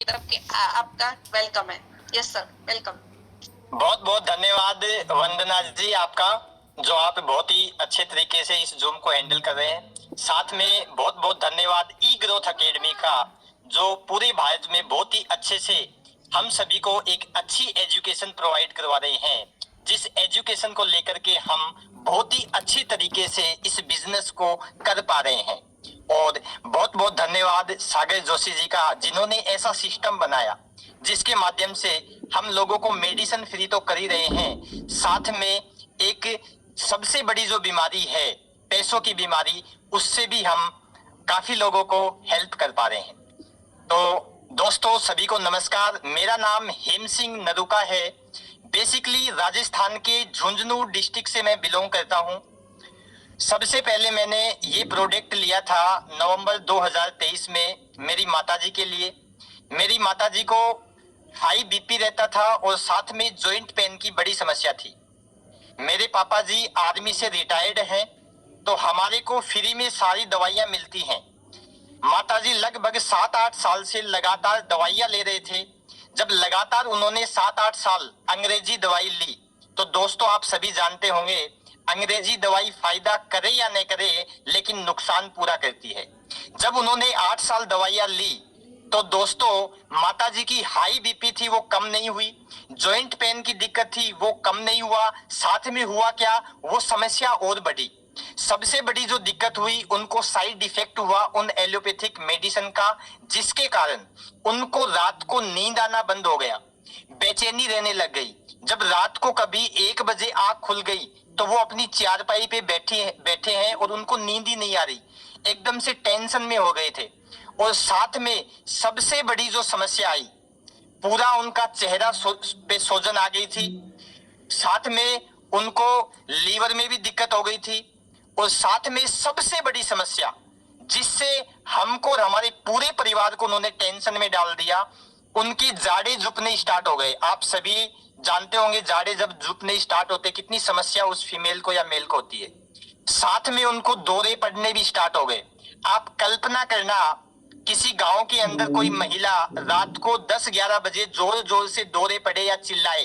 तरफ के आपका वेलकम है। Yes sir, welcome. बहुत बहुत धन्यवाद वंदना जी आपका, जो आप बहुत ही अच्छे तरीके से इस जूम को हैंडल कर रहे हैं। साथ में बहुत बहुत धन्यवाद ई ग्रोथ एकेडमी का, जो पूरे भारत में बहुत ही अच्छे से हम सभी को एक अच्छी एजुकेशन प्रोवाइड करवा रहे हैं, जिस एजुकेशन को लेकर के हम बहुत ही अच्छी तरीके से इस बिजनेस को कर पा रहे हैं। और बहुत बहुत धन्यवाद सागर जोशी जी का, जिन्होंने ऐसा सिस्टम बनाया जिसके माध्यम से हम लोगों को मेडिसिन फ्री तो कर ही रहे हैं, साथ में एक सबसे बड़ी जो बीमारी है पैसों की बीमारी, उससे भी हम काफी लोगों को हेल्प कर पा रहे हैं। तो दोस्तों सभी को नमस्कार, मेरा नाम हेम सिंह नरूका है। बेसिकली राजस्थान के झुंझुनू डिस्ट्रिक्ट से मैं बिलोंग करता हूं। सबसे पहले मैंने ये प्रोडक्ट लिया था नवंबर 2023 में मेरी माताजी के लिए। मेरी माताजी को हाई बीपी रहता था और साथ में जॉइंट पेन की बड़ी समस्या थी। मेरे पापा जी आर्मी से रिटायर्ड हैं, तो हमारे को फ्री में सारी दवाइयां मिलती हैं। माताजी लगभग 7-8 साल से लगातार दवाइयां ले रहे थे। जब लगातार उन्होंने 7-8 साल अंग्रेजी दवाई ली, तो दोस्तों आप सभी जानते होंगे अंग्रेजी दवाई फायदा करे या नहीं करे, लेकिन नुकसान पूरा करती है। जब उन्होंने 8 साल दवाइयां ली, तो दोस्तों माताजी की हाई बीपी थी वो कम नहीं हुई, जॉइंट पेन की दिक्कत थी वो कम नहीं हुआ, साथ में हुआ क्या, वो समस्या और बढ़ी। सबसे बड़ी जो दिक्कत हुई, उनको साइड इफेक्ट हुआ उन एलोपैथिक मेडिसिन का, जिसके कारण उनको रात को नींद आना बंद हो गया, बेचैनी रहने लग गई। जब रात को कभी 1 बजे आंख खुल गई, तो वो अपनी चारपाई पे बैठे हैं और उनको नींद ही नहीं आ रही, एकदम से टेंशन में हो गए थे। और साथ में सबसे बड़ी जो समस्या आई, पूरा उनका चेहरा पे सोजन आ गई थी, साथ में उनको लीवर में भी दिक्कत हो गई थी, और साथ में सबसे बड़ी समस्या जिससे हमको और हमारे पूरे परिवार को उन्होंने टेंशन में डाल दिया, उनकी जाड़े जुपने स्टार्ट हो गए। आप सभी जानते होंगे जाड़े जब जुपने स्टार्ट होते कितनी समस्या उस फीमेल को या मेल को होती है। साथ में उनको दौरे पड़ने भी स्टार्ट हो गए। आप कल्पना करना, किसी गांव के अंदर कोई महिला रात को 10-11 बजे जोर जोर से दौरे पड़े या चिल्लाए,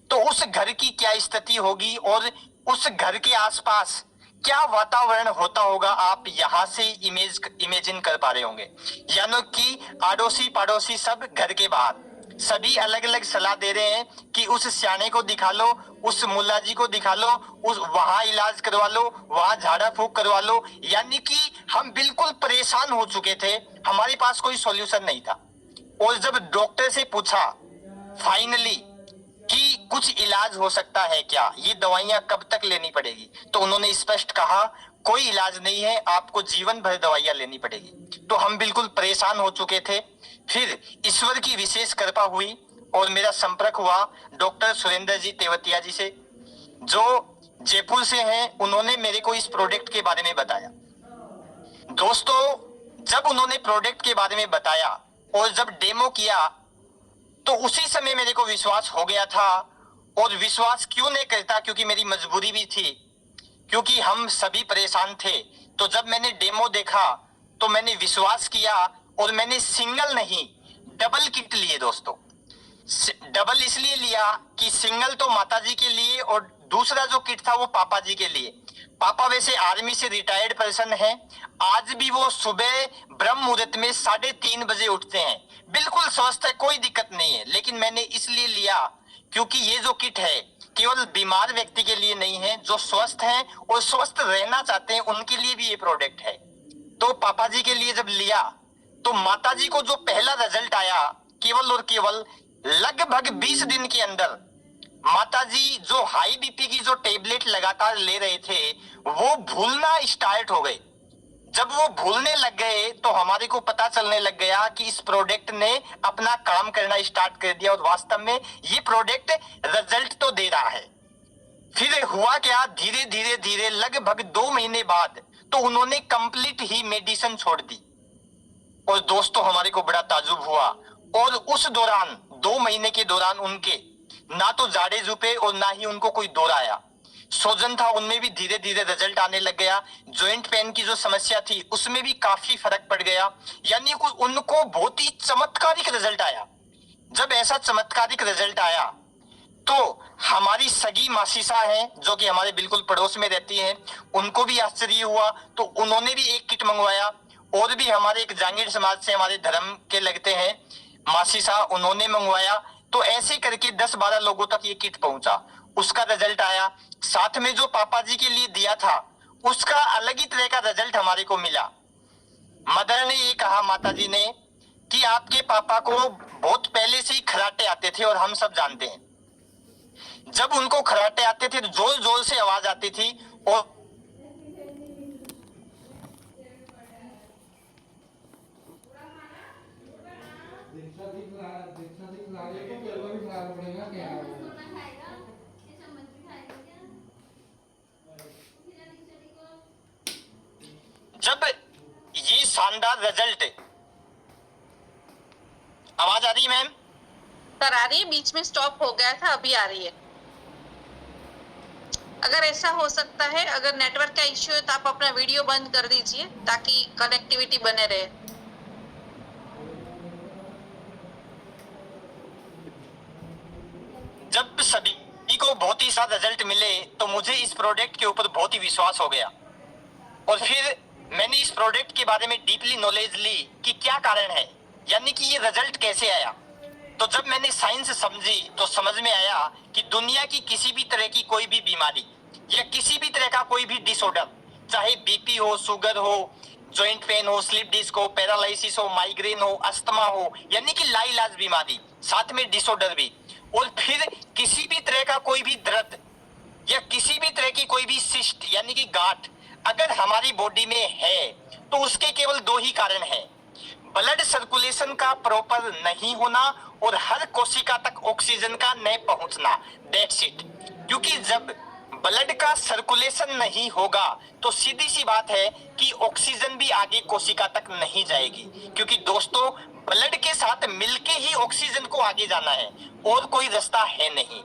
तो उस घर की क्या स्थिति होगी और उस घर के आसपास क्या वातावरण होता होगा, आप यहां से इमेजिन कर पा रहे होंगे। यानी कि आड़ोसी पड़ोसी सब घर के बाहर, सभी अलग अलग सलाह दे रहे हैं कि उस सियाने को दिखा लो, उस मुल्ला जी को दिखा लो, उस वहां इलाज करवा लो, वहां झाड़ा फूक करवा लो। यानी कि हम बिल्कुल परेशान हो चुके थे, हमारे पास कोई सॉल्यूशन नहीं था। और जब डॉक्टर से पूछा फाइनली कि कुछ इलाज हो सकता है क्या, ये दवाइयां कब तक लेनी पड़ेगी, तो उन्होंने स्पष्ट कहा कोई इलाज नहीं है, आपको जीवन भर दवाइयां लेनी पड़ेगी। तो हम बिल्कुल परेशान हो चुके थे। फिर ईश्वर की विशेष कृपा हुई और मेरा संपर्क हुआ डॉक्टर सुरेंद्र जी तेवतिया जी से, जो जयपुर से हैं। उन्होंने मेरे को इस प्रोडक्ट के बारे में बताया। दोस्तों जब उन्होंने प्रोडक्ट के बारे में बताया और जब डेमो किया, तो उसी समय मेरे को विश्वास हो गया था। और विश्वास क्यों नहीं करता, क्योंकि मेरी मजबूरी भी थी, क्योंकि हम सभी परेशान थे। तो जब मैंने डेमो देखा तो मैंने विश्वास किया और मैंने सिंगल नहीं डबल किट लिए दोस्तों। डबल इसलिए लिया कि सिंगल तो माताजी के लिए और दूसरा जो किट था वो पापा जी के लिए। पापा वैसे आर्मी से रिटायर्ड पर्सन हैं, आज भी वो सुबह ब्रह्म मुहूर्त में 3:30 बजे उठते हैं, बिल्कुल स्वस्थ है, कोई दिक्कत नहीं है। लेकिन मैंने इसलिए लिया क्योंकि ये जो किट है केवल बीमार व्यक्ति के लिए नहीं है, जो स्वस्थ हैं और स्वस्थ रहना चाहते हैं उनके लिए भी ये प्रोडक्ट है। तो पापा जी के लिए जब लिया, तो माता जी को जो पहला रिजल्ट आया, केवल और केवल लगभग 20 दिन के अंदर माताजी जो हाई बीपी की जो टेबलेट लगातार ले रहे थे, वो भूलना स्टार्ट हो गए। जब वो भूलने लग गए, तो हमारे को पता चलने लग गया कि इस प्रोडक्ट ने अपना काम करना स्टार्ट कर दिया और वास्तव में ये प्रोडक्ट रिजल्ट तो दे रहा है। फिर हुआ क्या, धीरे धीरे धीरे लगभग 2 महीने बाद तो उन्होंने कंप्लीट ही मेडिसिन छोड़ दी। और दोस्तों हमारे को बड़ा ताजुब हुआ। और उस दौरान 2 महीने के दौरान उनके ना तो जाड़े जुपे और ना ही उनको कोई दौरा आया। सोजन था उनमें भी धीरे धीरे रिजल्ट आने लग गया। जॉइंट पेन की जो समस्या थी उसमें भी काफी फर्क पड़ गया। यानी उनको बहुत ही चमत्कारिक रिजल्ट आया। जब ऐसा चमत्कारिक रिजल्ट आया तो हमारी सगी मासीसा है जो कि हमारे बिल्कुल पड़ोस में रहती हैं, उनको भी आश्चर्य हुआ, तो उन्होंने भी एक किट मंगवाया। और भी हमारे एक जांगीर समाज से हमारे धर्म के लगते हैं मासीसा, उन्होंने मंगवाया। तो ऐसे करके 10-12 लोगों तक ये किट पहुंचा, उसका रिजल्ट आया। साथ में जो पापा जी के लिए दिया था उसका अलग ही तरह का रिजल्ट हमारे को मिला। मदर ने ये कहा, माता जी ने, कि आपके पापा को बहुत पहले से ही खराटे आते थे और हम सब जानते हैं। जब उनको खराटे आते थे तो जोर जोर से आवाज आती थी और जब ये शानदार रिजल्ट, आवाज आ रही है मैम? सर आ रही है, बीच में स्टॉप हो गया था, अभी आ रही है। अगर ऐसा हो सकता है, अगर नेटवर्क का इश्यू है तो आप अपना वीडियो बंद कर दीजिए ताकि कनेक्टिविटी बने रहे। जब सभी को बहुत ही सारा रिजल्ट मिले तो मुझे इस प्रोडक्ट के ऊपर बहुत ही विश्वास हो गया और फिर मैंने इस प्रोडक्ट के बारे में डीपली नॉलेज ली कि क्या कारण है, यानी कि ये रिजल्ट कैसे आया। तो जब मैंने साइंस समझी तो समझ में आया कि दुनिया की किसी भी तरह की कोई भी बीमारी या किसी भी तरह का कोई भी डिसऑर्डर, चाहे बीपी हो, शुगर हो, जॉइंट पेन हो, स्लिप डिस्क हो, पैरालिसिस हो, माइग्रेन हो, अस्थमा हो, यानी कि लाइलाज बीमारी, साथ में डिसऑर्डर भी, और फिर किसी भी तरह का कोई भी दर्द या किसी भी तरह की कोई भी सिस्ट यानी कि गांठ अगर हमारी बॉडी में है तो उसके केवल 2 ही कारण हैं, ब्लड सर्कुलेशन का प्रॉपर नहीं होना और हर कोशिका तक ऑक्सीजन का न पहुंचना, दैट्स इट। क्योंकि जब ब्लड का सर्कुलेशन नहीं होगा तो सीधी सी बात है कि ऑक्सीजन भी आगे कोशिका तक नहीं जाएगी, क्योंकि दोस्तों ब्लड के साथ मिलके ही ऑक्सीजन को आगे जाना है और कोई रास्ता है नहीं।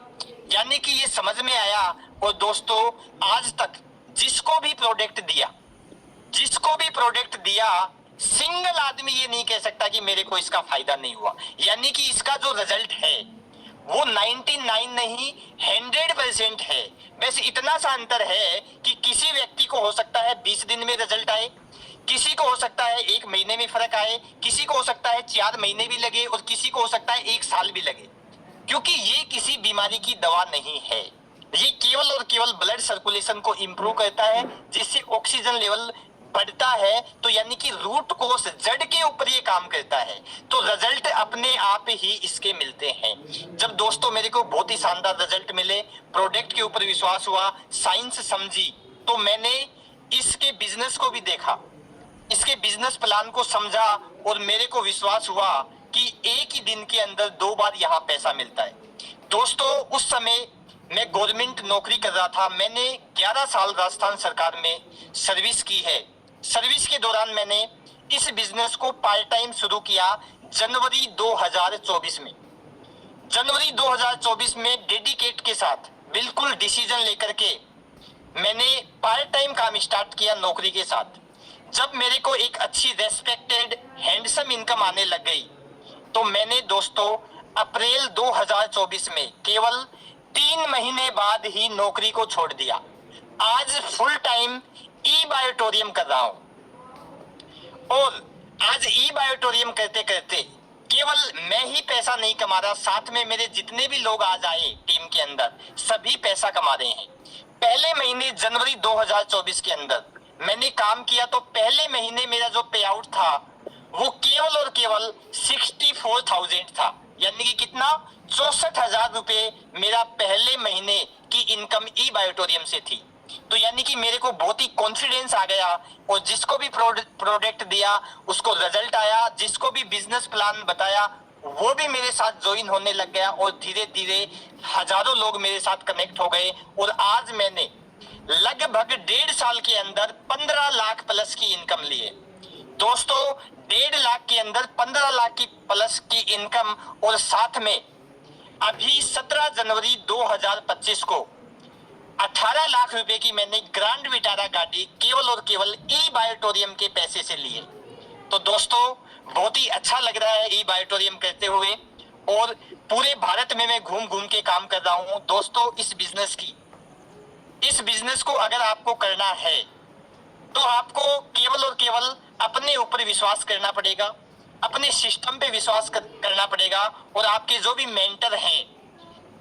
यानी कि ये समझ में आया। और दोस्तों आज तक जिसको भी प्रोडक्ट दिया सिंगल आदमी ये नहीं कह सकता कि मेरे को इसका फायदा नहीं हुआ। यानी कि इसका जो रिजल्ट है वो 99 नहीं 100% है। बस इतना सा अंतर है कि किसी व्यक्ति को हो सकता है 20 दिन में रिजल्ट आए, किसी को हो सकता है 1 महीने में फर्क आए, किसी को हो सकता है 4 महीने भी लगे और किसी को हो सकता है 1 साल भी लगे। क्योंकि ये किसी बीमारी की दवा नहीं है, ये केवल और केवल ब्लड सर्कुलेशन को इंप्रूव करता है जिससे ऑक्सीजन लेवल बढ़ता है। तो यानी कि रूट कोस जड़ के ऊपर ये काम करता है। तो रिजल्ट अपने आप ही इसके मिलते हैं। जब दोस्तों मेरे को बहुत ही शानदार रिजल्ट मिले, प्रोडक्ट के ऊपर विश्वास हुआ, साइंस समझी, तो मैंने इसके बिजनेस को भी देखा, इसके बिजनेस प्लान को समझा और मेरे को विश्वास हुआ कि एक ही दिन के अंदर 2 बार यहाँ पैसा मिलता है। दोस्तों उस समय मैं गवर्नमेंट नौकरी कर रहा था। मैंने 11 साल राजस्थान सरकार में सर्विस की है। सर्विस के दौरान मैंने इस बिजनेस को पार्ट टाइम शुरू किया जनवरी 2024 में। जनवरी 2024 में डेडिकेट के साथ बिल्कुल डिसीजन लेकर के मैंने पार्ट टाइम काम स्टार्ट किया नौकरी के साथ। जब मेरे को एक अच्छी रेस्पेक्टेड हैंडसम इनकम आने लग गई तो मैंने दोस्तों अप्रैल 2024 में केवल 3 महीने बाद ही नौकरी को छोड़ दिया। आज फुल टाइम ई बायोटोरियम कर रहा हूं और आज ई बायोटोरियम करते करते केवल मैं ही पैसा नहीं कमा रहा, साथ में मेरे जितने भी लोग आज आए टीम के अंदर सभी पैसा कमा रहे हैं। पहले महीने जनवरी 2024 के अंदर मैंने काम किया तो पहले महीने मेरा जो पे आउट था वो केवल और केवल 64,000 था। यानी कि कितना, 64,000 रुपए मेरा पहले महीने की इनकम ई बायोटोरियम से थी। तो यानी कि मेरे को बहुत ही कॉन्फिडेंस आ गया और जिसको भी प्रोडक्ट दिया उसको रिजल्ट आया, जिसको भी बिजनेस प्लान बताया वो भी मेरे साथ ज्वाइन होने लग गया और धीरे धीरे हजारों लोग मेरे साथ कनेक्ट हो गए। और आज मैंने लगभग 1.5 साल के अंदर 15 लाख प्लस की इनकम ली है। दोस्तों 1.5 लाख के अंदर 15 लाख की प्लस की इनकम, और साथ में अभी 17 जनवरी 2025 को 18 लाख रुपए की मैंने ग्रैंड विटारा गाड़ी केवल और केवल ई बायोटोरियम के पैसे से लिए। तो दोस्तों बहुत ही अच्छा लग रहा है ई बायोटोरियम करते हुए, और पूरे भारत में मैं घूम घूम के काम कर रहा हूं। दोस्तों इस बिजनेस को अगर आपको करना है तो आपको केवल और केवल अपने ऊपर विश्वास करना पड़ेगा, अपने सिस्टम पे विश्वास करना पड़ेगा, और आपके जो भी मेंटर हैं,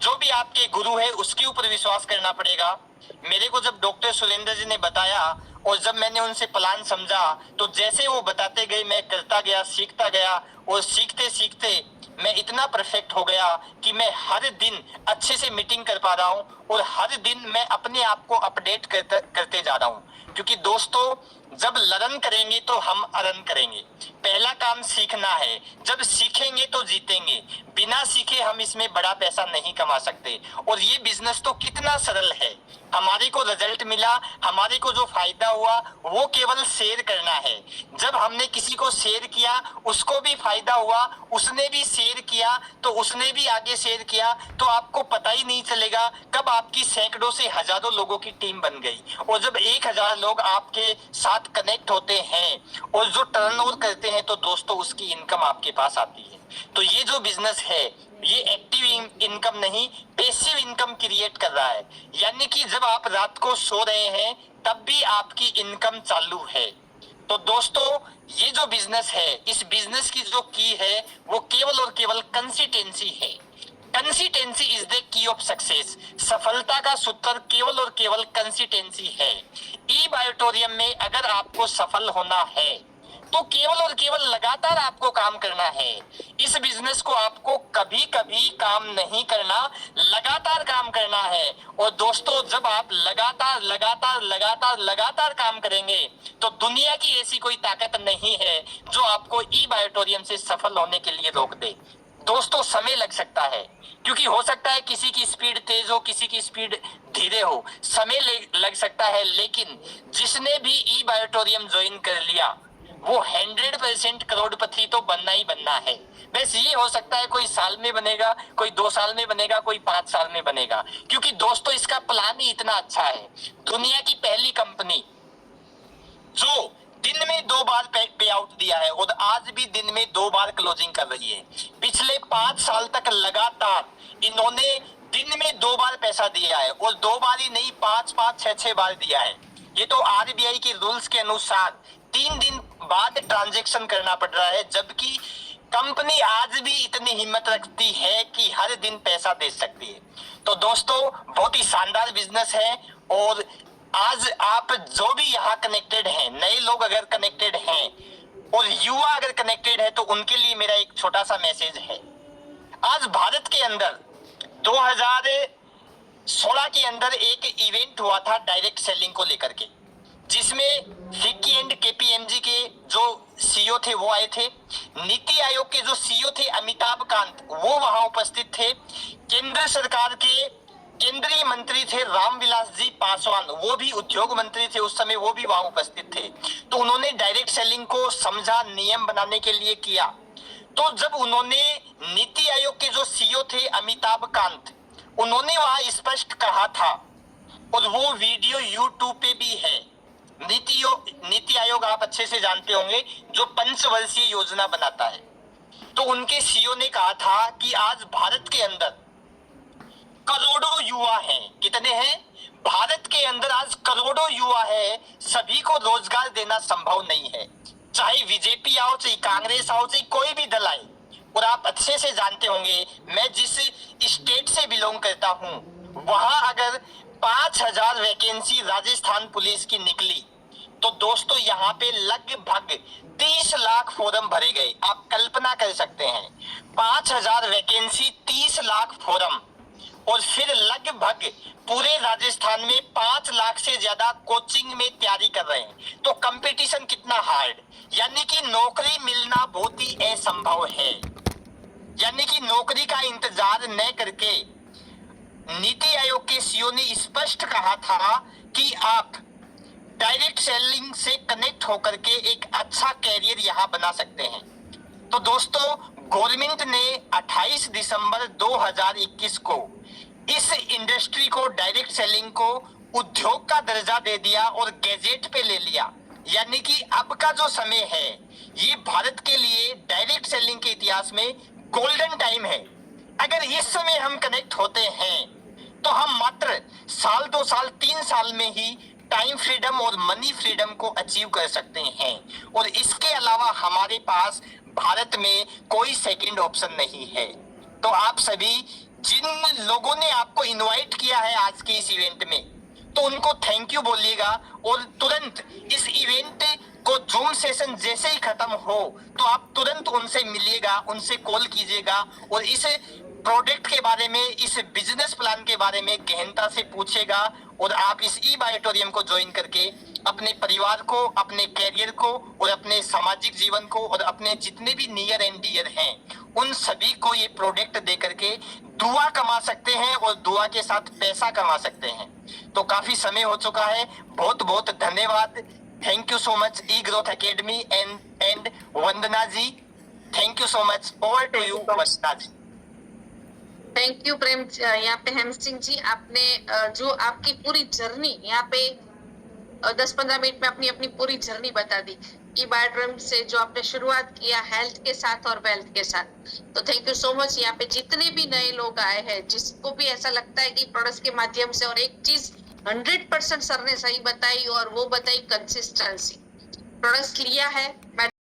जो भी आपके गुरु है, उसके ऊपर विश्वास करना पड़ेगा। मेरे को जब डॉक्टर सुरेंद्र जी ने बताया और जब मैंने उनसे प्लान समझा, तो जैसे वो बताते गए मैं करता गया, सीखता गया, और सीखते सीखते मैं इतना परफेक्ट हो गया कि मैं हर दिन अच्छे से मीटिंग कर पा रहा हूँ, और हर दिन मैं अपने आप को अपडेट करते जा रहा हूँ। क्योंकि दोस्तों जब लर्न करेंगे तो हम अर्न करेंगे। पहला काम सीखना है, जब सीखेंगे तो जीतेंगे, बिना सीखे हम इसमें बड़ा पैसा नहीं कमा सकते। और ये बिजनेस तो कितना सरल है, हमारे को रिजल्ट मिला, हमारे को जो फायदा हुआ वो केवल शेयर करना है। जब हमने किसी को शेयर किया उसको भी फायदा हुआ, उसने भी शेयर किया तो उसने भी आगे शेयर किया, तो आपको पता ही नहीं चलेगा कब आपकी सैकड़ों से हजारों लोगों की टीम बन गई। और जब 1000 लोग आपके साथ कनेक्ट होते हैं और जो टर्नओवर करते हैं, तो दोस्तों उसकी इनकम आपके पास आती है। तो ये जो बिजनेस है ये एक्टिव इनकम नहीं, पैसिव इनकम क्रिएट कर रहा है। यानी कि जब आप रात को सो रहे हैं तब भी आपकी इनकम चालू है। तो दोस्तों ये जो बिजनेस है, इस बिजनेस की जो की है वो केवल और केवल कंसिस्टेंसी है। Consistency is the key of success. सफलता का सूत्र केवल और केवल कंसिस्टेंसी है। ई बायोटोरियम में अगर आपको सफल होना है तो केवल और केवल लगातार आपको काम करना है। इस बिजनेस को आपको कभी कभी काम नहीं करना, लगातार काम करना है। और दोस्तों जब आप लगातार लगातार लगातार लगातार काम करेंगे तो दुनिया की ऐसी कोई ताकत नहीं है जो आपको ई बायोटोरियम से सफल होने के लिए रोक दे। दोस्तों समय लग सकता है, क्योंकि हो सकता है किसी की स्पीड तेज हो, किसी की स्पीड धीरे हो, समय लग सकता है, लेकिन जिसने भी ई बायोटोरियम ज्वाइन कर लिया वो 100% करोड़पति तो बनना ही बनना है। बस ये हो सकता है कोई साल में बनेगा, कोई 2 साल में बनेगा, कोई 5 साल में बनेगा, क्योंकि दोस्तों इसका प्लान ही इतना अच्छा है। दुनिया की पहली कंपनी जो दिन में 2 बार पे आउट दिया है और आज भी दिन में 2 बार क्लोजिंग कर रही है। पिछले 5 साल तक लगातार इन्होंने दिन में 2 बार पैसा दिया है, और 2 बार ही नहीं, 5-5, 6-6 बार दिया है। ये तो आरबीआई के रूल्स के अनुसार 3 दिन बाद ट्रांजैक्शन करना पड़ रहा है, जबकि कंपनी आज भी इतनी हिम्मत रखती है कि हर दिन पैसा दे सकती है। तो दोस्तों बहुत ही शानदार बिजनेस है। और आज आप जो भी यहाँ कनेक्टेड हैं, नए लोग अगर कनेक्टेड हैं और युवा अगर कनेक्टेड है, तो उनके लिए मेरा एक छोटा सा मैसेज है। आज भारत के अंदर 2016 के अंदर एक इवेंट हुआ था डायरेक्ट सेलिंग को लेकर के, जिसमें फिक्की एंड केपीएमजी के जो सीईओ थे वो आए थे, नीति आयोग के जो सीईओ थे अमिताभ कांत वो वहां उपस्थित थे, केंद्र सरकार के केंद्रीय मंत्री थे रामविलास जी पासवान, वो भी उद्योग मंत्री थे उस समय, वो भी वहां उपस्थित थे। तो उन्होंने डायरेक्ट सेलिंग को समझा, नियम बनाने के लिए किया। तो जब उन्होंने नीति आयोग के जो सीईओ थे अमिताभ कांत, उन्होंने वहां स्पष्ट कहा था, और वो वीडियो यूट्यूब पे भी है। नीति आयोग आप अच्छे से जानते होंगे, जो पंचवर्षीय योजना बनाता है। तो उनके सीईओ ने कहा था कि आज भारत के अंदर करोड़ों युवा हैं। कितने हैं? भारत के अंदर आज करोड़ों युवा है, सभी को रोजगार देना संभव नहीं है। चाहे बीजेपी आओ, चाहे कांग्रेस आओ, चाहे कोई भी दल आए। और आप अच्छे से जानते होंगे, मैं जिस स्टेट से बिलोंग करता हूं वहां अगर 5000 वैकेंसी राजस्थान पुलिस की निकली, तो दोस्तों यहाँ पे लगभग 30 लाख फॉर्म भरे गए। आप कल्पना कर सकते हैं, 5000 वैकेंसी, 30 लाख फॉर्म, और फिर लगभग पूरे राजस्थान में 5 लाख से ज्यादा कोचिंग में तैयारी कर रहे हैं। तो कंपटीशन कितना हार्ड, यानी कि नौकरी मिलना बहुत ही असंभव है। यानी कि नौकरी का इंतजार न करके नीति आयोग के सीईओ ने स्पष्ट कहा था कि आप डायरेक्ट सेलिंग से कनेक्ट होकर के एक अच्छा कैरियर यहाँ बना सकते हैं। तो दोस्तों गवर्नमेंट ने 28 दिसंबर 2021 को इस इंडस्ट्री को, डायरेक्ट सेलिंग को उद्योग का दर्जा दे दिया और गैजेट पे ले लिया। यानी कि अब का जो समय है ये भारत के लिए डायरेक्ट सेलिंग के इतिहास में गोल्डन टाइम है। अगर इस समय हम कनेक्ट होते हैं तो हम मात्र साल, 2 साल, 3 साल में ही टाइम फ्रीडम और मनी फ्रीडम को अचीव कर सकते हैं। और इसके अलावा हमारे पास भारत में कोई सेकंड ऑप्शन नहीं है। तो आप सभी जिन लोगों ने आपको इनवाइट किया है आज के इस इवेंट में, तो उनको थैंक यू बोलिएगा। और तुरंत इस इवेंट को जूम सेशन जैसे ही खत्म हो तो आप तुरंत उनसे मिलिएगा, उनसे कॉल कीजिएगा और इस प्रोडक्ट के बारे में, इस बिजनेस प्लान के बारे में गहनता से पूछेगा। और आप इस ई बायोटोरियम को ज्वाइन करके अपने परिवार को, अपने कैरियर को और अपने सामाजिक जीवन को और अपने जितने भी नियर एंड डियर हैं उन सभी को ये प्रोडक्ट दे करके दुआ कमा सकते हैं और दुआ के साथ पैसा कमा सकते हैं। तो काफी समय हो चुका है। बहुत बहुत धन्यवाद। Thank you so much E growth academy and Vandana ji. Thank you so much. Over to you Vandana ji. Thank you Prem, यहाँ पे हेम सिंह जी, आपने जो आपकी पूरी जर्नी यहाँ पे 10-15 मिनट में अपनी अपनी पूरी जर्नी बता दी। ई बायोटोरियम से जो आपने शुरुआत किया हेल्थ के साथ और वेल्थ के साथ, तो थैंक यू सो मच। यहाँ पे जितने भी नए लोग आए हैं, जिसको भी ऐसा लगता है कि प्रोडक्ट्स के माध्यम से, और एक चीज 100% सर ने सही बताई और वो बताई कंसिस्टेंसी। प्रोडक्ट्स लिया है, मैं